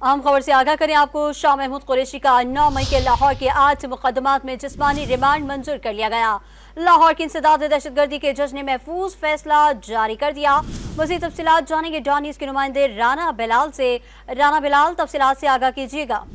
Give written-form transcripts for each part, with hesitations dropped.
अहम खबर से आगाह करें आपको। शाह महमूद कुरैशी का 9 मई के लाहौर के 8 मुकदमात में जिस्मानी रिमांड मंजूर कर लिया गया। लाहौर की इंसदाद दहशतगर्दी के जज ने महफूज फैसला जारी कर दिया। मज़ीद तफसीलात जानेंगे डॉन न्यूज़ के नुमाइंदे राना बिलाल से। राना बिलाल, तफसीलात से आगाह कीजिएगा।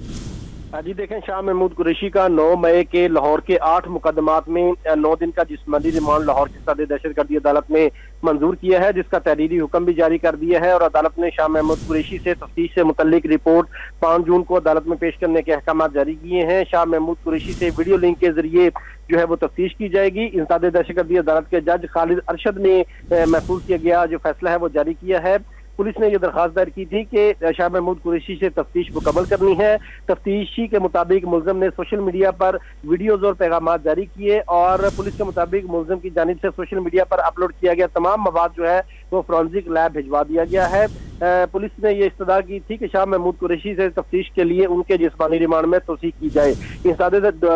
जी देखें, शाह महमूद कुरैशी का 9 मई के लाहौर के 8 मुकदमात में 9 दिन का जिस्मानी रिमांड लाहौर की सदर दहशतगर्दी अदालत ने मंजूर किया है, जिसका तहरीरी हुक्म भी जारी कर दिया है। और अदालत ने शाह महमूद कुरैशी से तफ्तीश से मुतल्लिक रिपोर्ट 5 जून को अदालत में पेश करने के अहकाम जारी किए हैं। शाह महमूद कुरैशी से वीडियो लिंक के जरिए जो है वो तफ्तीश की जाएगी। इंसदाद दहशतगर्दी अदालत के जज खालिद अरशद ने महफूज किया गया जो फैसला है वो जारी किया है। पुलिस ने यह दरखास्त दायर की थी कि शाह महमूद कुरैशी से तफ्तीश मुकम्मल करनी है। तफ्तीशी के मुताबिक मुलजम ने सोशल मीडिया पर वीडियोज और पैगाम जारी किए और पुलिस के मुताबिक मुलजम की जानिब से सोशल मीडिया पर अपलोड किया गया तमाम मवाद जो है वो फोरेंसिक लैब भिजवा दिया गया है। पुलिस ने यह इस्तदा की थी कि शाह महमूद कुरैशी से तफ्तीश के लिए उनके जिस्मानी रिमांड में तोसीक की जाए।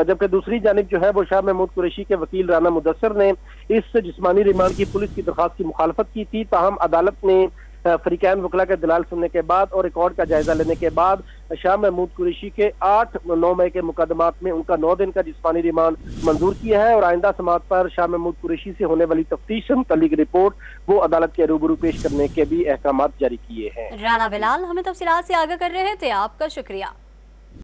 जबकि दूसरी जानिब जो है वो शाह महमूद कुरैशी के वकील राना मुदस्सर ने इस जिस्मानी रिमांड की पुलिस की दरखास्त की मुखालफत की थी। ताहम अदालत ने फरीकैन वकला के दलाल सुनने के बाद और रिकॉर्ड का जायजा लेने के बाद शाह महमूद कुरैशी के 9 मई के मुकदमात में उनका 9 दिन का जिस्मानी रिमांड मंजूर किया है। और आइंदा समाअत पर शाह महमूद कुरैशी से होने वाली तफ्तीश से मुतल्लिक रिपोर्ट वो अदालत के रूबरू पेश करने के भी अहकाम जारी किए हैं। राना बिलाल, हमें तफसीलात से आगाह कर रहे थे, आपका शुक्रिया।